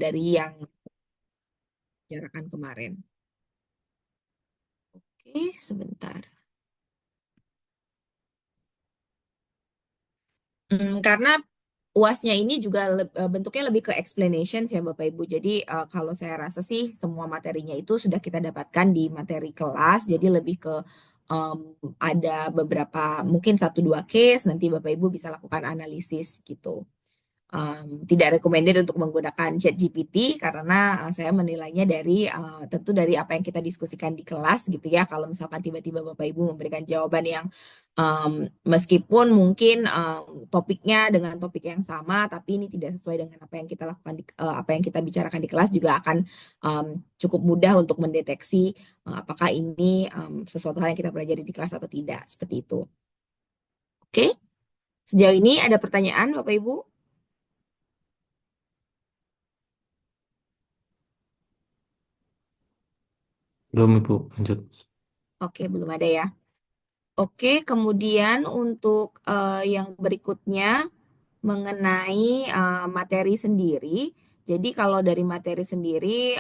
dari yang bicarakan kemarin. Oke, sebentar. Karena UASnya ini juga bentuknya lebih ke explanations ya Bapak Ibu. Jadi kalau saya rasa sih semua materinya itu sudah kita dapatkan di materi kelas. Jadi lebih ke em, ada beberapa mungkin satu dua case nanti Bapak Ibu bisa lakukan analisis gitu. Tidak recommended untuk menggunakan ChatGPT karena saya menilainya dari tentu dari apa yang kita diskusikan di kelas gitu ya. Kalau misalkan tiba-tiba Bapak Ibu memberikan jawaban yang meskipun mungkin topiknya dengan topik yang sama, tapi ini tidak sesuai dengan apa yang kita lakukan apa yang kita bicarakan di kelas juga akan cukup mudah untuk mendeteksi apakah ini sesuatu hal yang kita pelajari di kelas atau tidak seperti itu. Oke, sejauh ini ada pertanyaan Bapak Ibu? Belum Ibu, lanjut. Oke, belum ada ya. Oke, kemudian untuk yang berikutnya mengenai materi sendiri. Jadi kalau dari materi sendiri,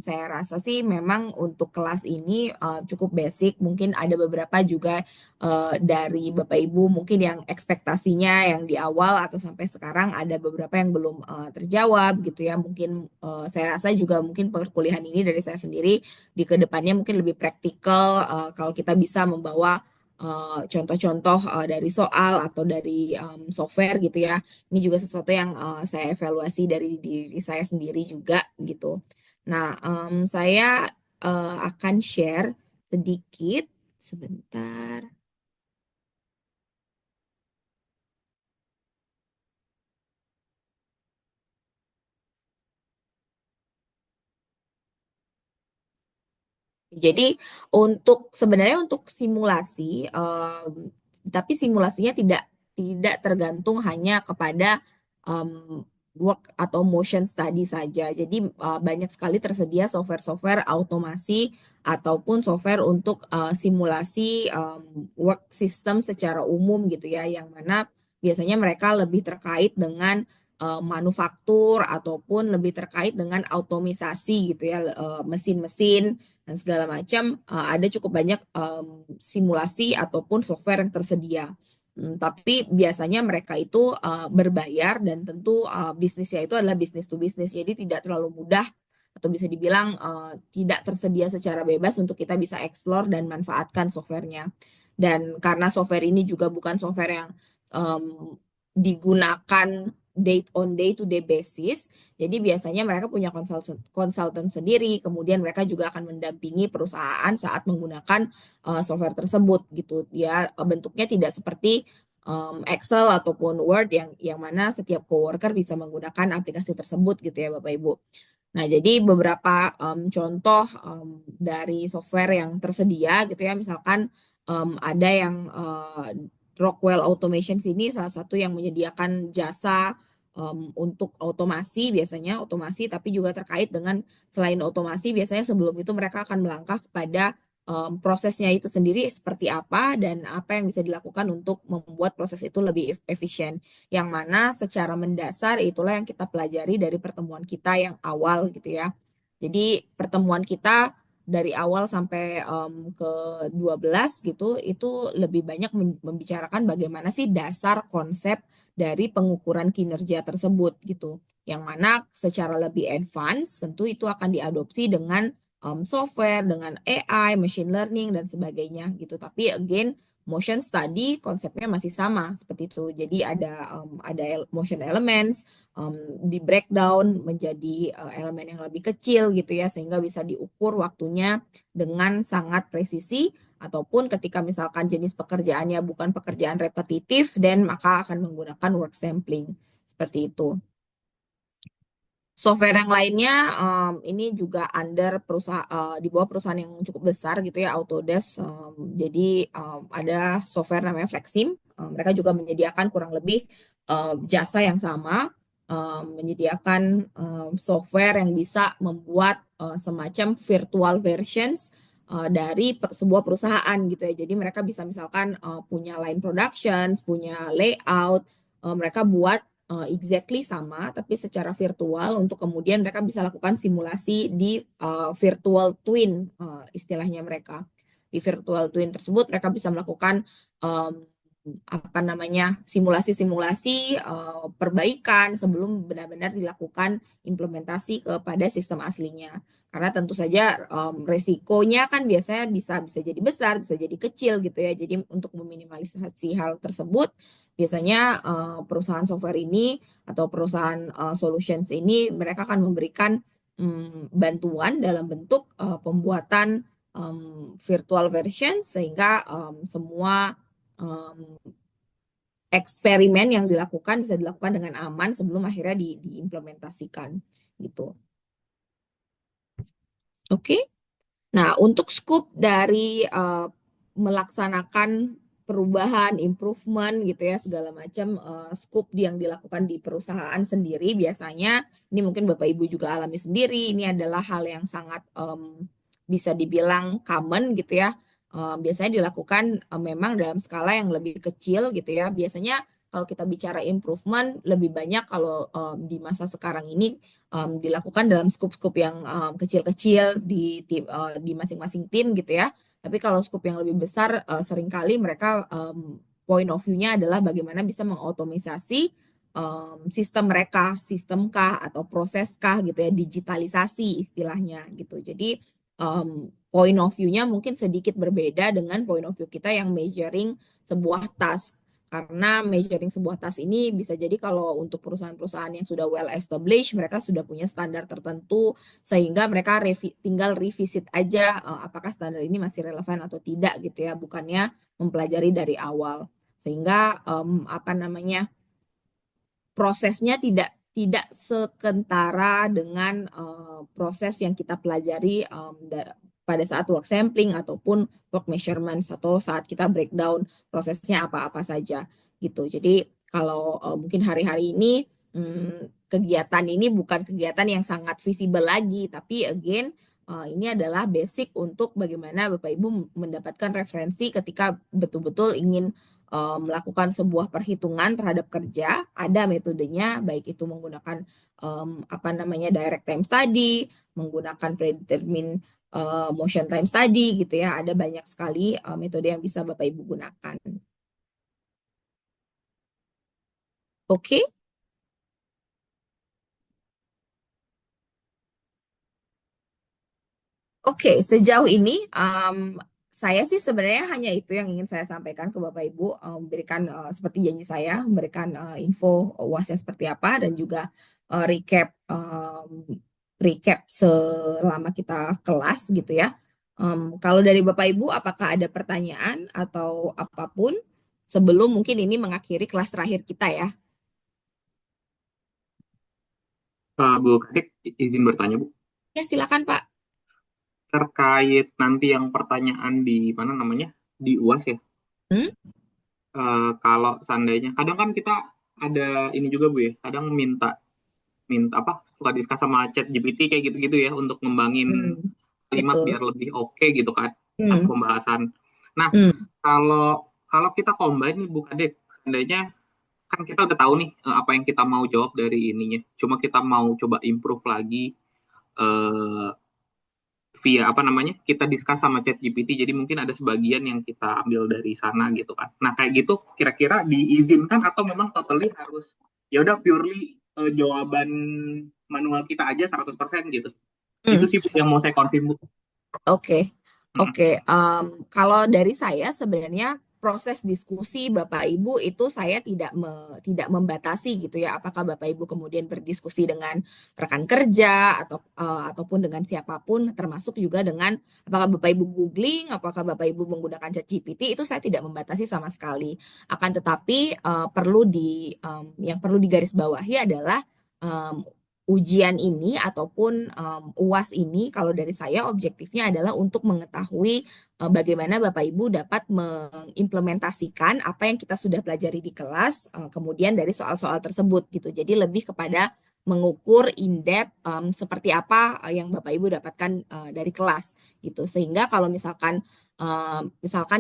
saya rasa sih memang untuk kelas ini cukup basic. Mungkin ada beberapa juga dari Bapak Ibu mungkin yang ekspektasinya yang di awal atau sampai sekarang ada beberapa yang belum terjawab gitu ya. Mungkin saya rasa juga mungkin perkuliahan ini dari saya sendiri di kedepannya mungkin lebih praktikal kalau kita bisa membawa contoh-contoh dari soal atau dari software gitu ya. Ini juga sesuatu yang saya evaluasi dari diri saya sendiri juga gitu. Nah, saya akan share sedikit sebentar. Jadi untuk sebenarnya untuk simulasi, tapi simulasinya tidak tergantung hanya kepada work atau motion study saja. Jadi banyak sekali tersedia software-software automasi ataupun software untuk simulasi work system secara umum gitu ya, yang mana biasanya mereka lebih terkait dengan manufaktur ataupun lebih terkait dengan automisasi gitu ya, mesin-mesin dan segala macam ada cukup banyak simulasi ataupun software yang tersedia. Tapi biasanya mereka itu berbayar dan tentu bisnisnya itu adalah bisnis to bisnis. Jadi tidak terlalu mudah atau bisa dibilang tidak tersedia secara bebas untuk kita bisa explore dan manfaatkan softwarenya. Dan karena software ini juga bukan software yang em, digunakan date on day to day basis, jadi biasanya mereka punya konsultan sendiri, kemudian mereka juga akan mendampingi perusahaan saat menggunakan software tersebut gitu. Ya bentuknya tidak seperti Excel ataupun Word yang mana setiap coworker bisa menggunakan aplikasi tersebut gitu ya Bapak Ibu. Nah, jadi beberapa contoh dari software yang tersedia gitu ya, misalkan ada yang Rockwell Automation sini salah satu yang menyediakan jasa untuk otomasi biasanya otomasi tapi juga terkait dengan selain otomasi biasanya sebelum itu mereka akan melangkah kepada prosesnya itu sendiri seperti apa dan apa yang bisa dilakukan untuk membuat proses itu lebih efisien. Yang mana secara mendasar itulah yang kita pelajari dari pertemuan kita yang awal gitu ya. Jadi pertemuan kita dari awal sampai ke 12 gitu itu lebih banyak membicarakan bagaimana sih dasar konsep dari pengukuran kinerja tersebut gitu. Yang mana secara lebih advance tentu itu akan diadopsi dengan software, dengan AI, machine learning dan sebagainya gitu. Tapi again motion study konsepnya masih sama seperti itu. Jadi ada motion elements di breakdown menjadi elemen yang lebih kecil gitu ya sehingga bisa diukur waktunya dengan sangat presisi ataupun ketika misalkan jenis pekerjaannya bukan pekerjaan repetitif dan maka akan menggunakan work sampling seperti itu. Software yang lainnya ini juga under perusahaan di bawah perusahaan yang cukup besar gitu ya Autodesk. Jadi ada software namanya Flexim. Mereka juga menyediakan kurang lebih jasa yang sama, menyediakan software yang bisa membuat semacam virtual versions dari sebuah perusahaan gitu ya. Jadi mereka bisa misalkan punya line productions, punya layout, mereka buat exactly sama, tapi secara virtual untuk kemudian mereka bisa lakukan simulasi di virtual twin, istilahnya mereka. Di virtual twin tersebut mereka bisa melakukan um, apa namanya simulasi-simulasi perbaikan sebelum benar-benar dilakukan implementasi kepada sistem aslinya. Karena tentu saja resikonya kan biasanya bisa bisa jadi besar, bisa jadi kecil gitu ya. Jadi untuk meminimalisasi hal tersebut, biasanya perusahaan software ini atau perusahaan solutions ini mereka akan memberikan bantuan dalam bentuk pembuatan virtual version sehingga semua um, eksperimen yang dilakukan bisa dilakukan dengan aman sebelum akhirnya diimplementasikan gitu. Oke. Nah, untuk scope dari melaksanakan perubahan, improvement gitu ya, segala macam scope yang dilakukan di perusahaan sendiri biasanya, ini mungkin Bapak Ibu juga alami sendiri, ini adalah hal yang sangat bisa dibilang common gitu ya. Biasanya dilakukan memang dalam skala yang lebih kecil gitu ya. Biasanya kalau kita bicara improvement, lebih banyak kalau di masa sekarang ini dilakukan dalam skup-skup yang kecil-kecil di masing-masing tim gitu ya. Tapi kalau skup yang lebih besar, seringkali mereka point of view-nya adalah bagaimana bisa mengotomisasi sistem mereka, sistem kah atau proses kah gitu ya, digitalisasi istilahnya gitu. Jadi point of view-nya mungkin sedikit berbeda dengan point of view kita yang measuring sebuah task. Karena measuring sebuah task ini bisa jadi kalau untuk perusahaan-perusahaan yang sudah well established, mereka sudah punya standar tertentu, sehingga mereka tinggal revisit aja apakah standar ini masih relevan atau tidak gitu ya, bukannya mempelajari dari awal. Sehingga apa namanya prosesnya tidak sekentara dengan proses yang kita pelajari pada saat work sampling ataupun work measurements atau saat kita breakdown prosesnya apa-apa saja gitu. Jadi kalau mungkin hari-hari ini kegiatan ini bukan kegiatan yang sangat visible lagi, tapi again ini adalah basic untuk bagaimana Bapak Ibu mendapatkan referensi ketika betul-betul ingin melakukan sebuah perhitungan terhadap kerja, ada metodenya, baik itu menggunakan apa namanya direct time study, menggunakan predetermined motion time study gitu ya, ada banyak sekali metode yang bisa Bapak Ibu gunakan. Oke. Oke, sejauh ini saya sih sebenarnya hanya itu yang ingin saya sampaikan ke Bapak Ibu, memberikan seperti janji saya, memberikan info UASnya seperti apa dan juga recap selama kita kelas gitu ya. Kalau dari Bapak Ibu, apakah ada pertanyaan atau apapun sebelum mungkin ini mengakhiri kelas terakhir kita ya? Bu Kadek, izin bertanya Bu, Ya, silakan Pak. terkait nanti yang pertanyaan di mana namanya di UAS ya. Hmm? Kalau seandainya, kadang kan kita ada ini juga Bu ya, kadang minta minta apa suka diskus sama chat GPT kayak gitu-gitu ya untuk ngembangin Hmm, kalimat betul. biar lebih oke gitu kan atau Hmm, pembahasan. Nah, hmm, kalau kalau kita combine nih Bu Kadek, seandainya kan kita udah tahu nih apa yang kita mau jawab dari ininya, cuma kita mau coba improve lagi eh, via apa namanya kita discuss sama ChatGPT, jadi mungkin ada sebagian yang kita ambil dari sana gitu kan. Nah kayak gitu kira-kira diizinkan atau memang totally harus ya udah purely jawaban manual kita aja 100% gitu. Itu hmm. sih Bu, yang mau saya confirm Bu. Oke, Mm-mm. oke. Kalau dari saya sebenarnya proses diskusi Bapak Ibu itu saya tidak membatasi gitu ya. Apakah Bapak Ibu kemudian berdiskusi dengan rekan kerja ataupun dengan siapapun, termasuk juga dengan apakah Bapak Ibu googling, apakah Bapak Ibu menggunakan ChatGPT itu saya tidak membatasi sama sekali. Akan tetapi yang perlu digarisbawahi adalah em, ujian ini ataupun UAS ini kalau dari saya objektifnya adalah untuk mengetahui bagaimana Bapak Ibu dapat mengimplementasikan apa yang kita sudah pelajari di kelas kemudian dari soal-soal tersebut gitu. Jadi lebih kepada mengukur in-depth seperti apa yang Bapak Ibu dapatkan dari kelas gitu. Sehingga kalau misalkan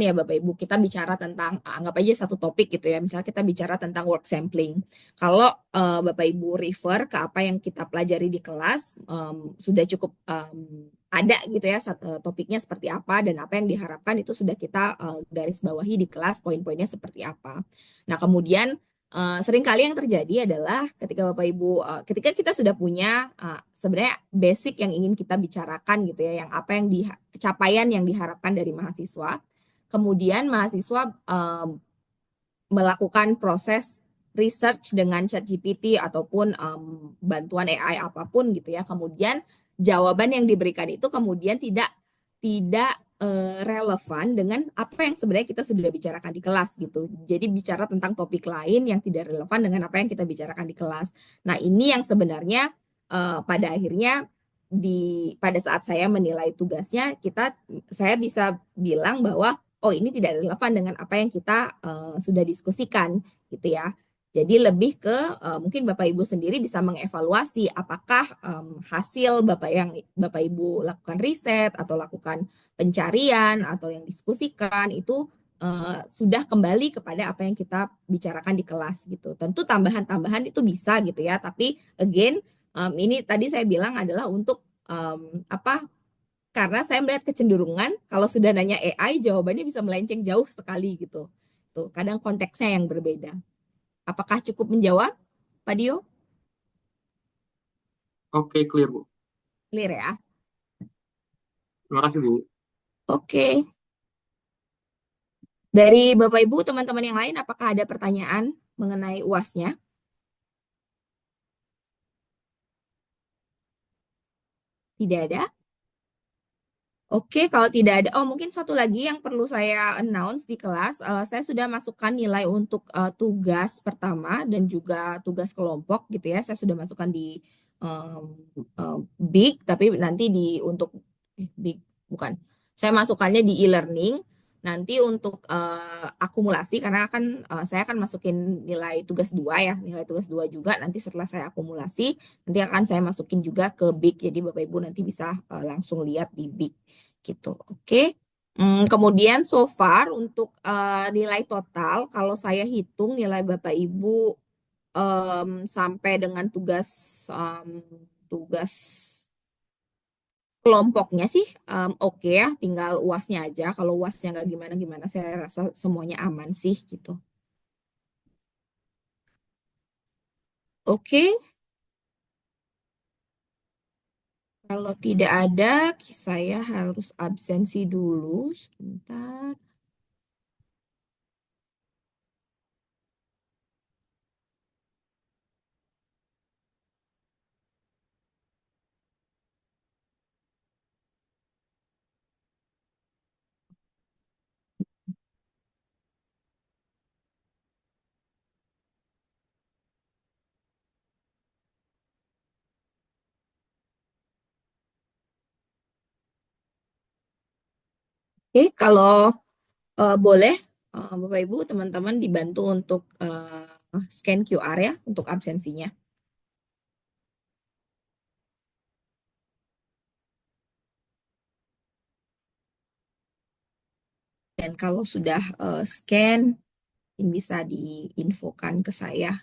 ya Bapak Ibu kita bicara tentang anggap aja satu topik gitu ya. Misalnya kita bicara tentang work sampling. Kalau Bapak Ibu refer ke apa yang kita pelajari di kelas sudah cukup ada gitu ya topiknya seperti apa dan apa yang diharapkan itu sudah kita garis bawahi di kelas poin-poinnya seperti apa. Nah, kemudian seringkali yang terjadi adalah ketika Bapak Ibu, ketika kita sudah punya sebenarnya basic yang ingin kita bicarakan gitu ya, yang apa yang capaian yang diharapkan dari mahasiswa, kemudian mahasiswa melakukan proses research dengan ChatGPT ataupun bantuan AI apapun gitu ya, kemudian jawaban yang diberikan itu kemudian tidak relevan dengan apa yang sebenarnya kita sudah bicarakan di kelas gitu. Jadi bicara tentang topik lain yang tidak relevan dengan apa yang kita bicarakan di kelas. Nah, ini yang sebenarnya pada akhirnya pada saat saya menilai tugasnya saya bisa bilang bahwa oh ini tidak relevan dengan apa yang kita sudah diskusikan gitu ya. Jadi lebih ke mungkin Bapak Ibu sendiri bisa mengevaluasi apakah hasil Bapak Ibu lakukan riset atau lakukan pencarian atau yang diskusikan itu sudah kembali kepada apa yang kita bicarakan di kelas gitu. Tentu tambahan-tambahan itu bisa gitu ya, tapi again ini tadi saya bilang adalah untuk apa karena saya melihat kecenderungan kalau sudah nanya AI jawabannya bisa melenceng jauh sekali gitu. Tuh, kadang konteksnya yang berbeda. Apakah cukup menjawab, Pak Dio? Oke, clear, Bu. Clear ya? Terima kasih, Bu. Oke. Dari Bapak Ibu, teman-teman yang lain, apakah ada pertanyaan mengenai UAS-nya? Tidak ada? Oke, kalau tidak ada, oh mungkin satu lagi yang perlu saya announce di kelas, saya sudah masukkan nilai untuk tugas pertama dan juga tugas kelompok gitu ya. Saya sudah masukkan di Big, tapi nanti untuk Big bukan. Saya masukkannya di e-learning. Nanti untuk akumulasi karena saya akan masukin nilai tugas 2 ya, nilai tugas 2 juga nanti setelah saya akumulasi nanti akan saya masukin juga ke Big. Jadi Bapak Ibu nanti bisa langsung lihat di Big gitu. Oke. Kemudian so far untuk nilai total kalau saya hitung nilai Bapak Ibu sampai dengan tugas kelompoknya sih oke ya, tinggal UASnya aja. Kalau UASnya nggak gimana-gimana, saya rasa semuanya aman sih gitu. Oke, kalau tidak ada, saya harus absensi dulu sebentar. Oke, kalau boleh Bapak Ibu teman-teman dibantu untuk scan QR ya untuk absensinya. Dan kalau sudah scan, ini bisa diinfokan ke saya.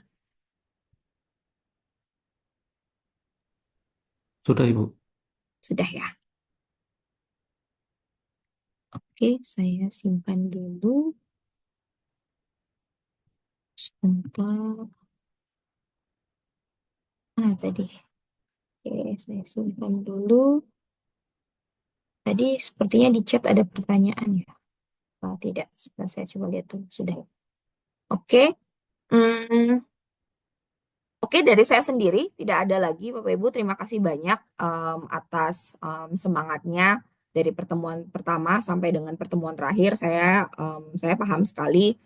Sudah, Ibu. Sudah ya. Oke, saya simpan dulu. Sebentar. Tadi. Oke, saya simpan dulu. Tadi sepertinya di chat ada pertanyaan ya. Tidak, sebentar saya coba lihat dulu. Sudah. Oke. Hmm, Oke, dari saya sendiri tidak ada lagi, Bapak Ibu. Terima kasih banyak atas semangatnya dari pertemuan pertama sampai dengan pertemuan terakhir. Saya paham sekali,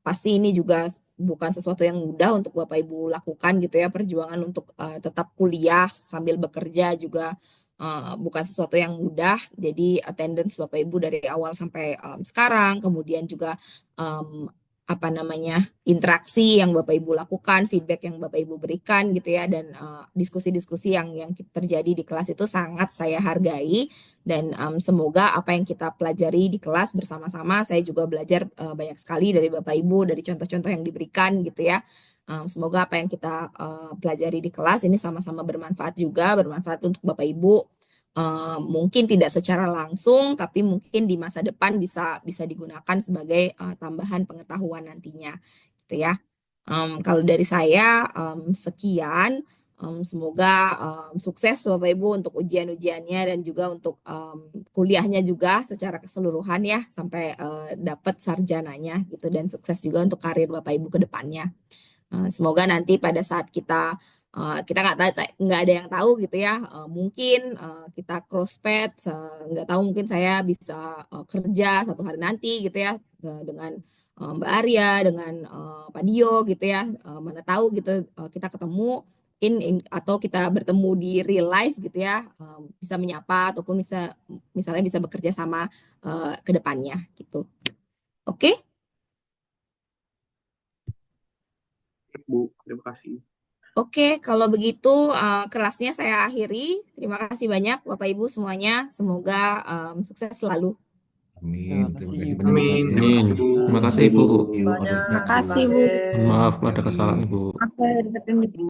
pasti ini juga bukan sesuatu yang mudah untuk Bapak Ibu lakukan gitu ya. Perjuangan untuk tetap kuliah sambil bekerja juga bukan sesuatu yang mudah. Jadi attendance Bapak Ibu dari awal sampai sekarang, kemudian juga apa namanya interaksi yang Bapak Ibu lakukan, feedback yang Bapak Ibu berikan gitu ya, dan diskusi-diskusi yang terjadi di kelas itu sangat saya hargai, dan semoga apa yang kita pelajari di kelas bersama-sama, saya juga belajar banyak sekali dari Bapak Ibu, dari contoh-contoh yang diberikan gitu ya. Semoga apa yang kita pelajari di kelas ini sama-sama bermanfaat juga, bermanfaat untuk Bapak Ibu. Mungkin tidak secara langsung, tapi mungkin di masa depan bisa bisa digunakan sebagai tambahan pengetahuan nantinya, gitu ya. Kalau dari saya sekian. Semoga sukses Bapak Ibu untuk ujian-ujiannya dan juga untuk kuliahnya juga secara keseluruhan ya sampai dapat sarjananya gitu, dan sukses juga untuk karir Bapak Ibu ke depannya. Semoga nanti pada saat kita nggak ada yang tahu gitu ya, mungkin kita crossfit, nggak tahu, mungkin saya bisa kerja satu hari nanti gitu ya, dengan Mbak Arya, dengan Pak Dio gitu ya, mana tahu gitu, kita ketemu mungkin atau kita bertemu di real life gitu ya, bisa menyapa ataupun bisa misalnya bisa bekerja sama ke depannya gitu. Oke. Bu, terima kasih. Oke, kalau begitu kelasnya saya akhiri. Terima kasih banyak Bapak Ibu semuanya. Semoga sukses selalu. Amin. Terima kasih kasih Bu. banyak. Amin. Terima Amin. kasih, Bu. Terima kasih, Bu. Banyak. Makasih, Bu. Maaf kalau ada kesalahan, Bu. Apa ya,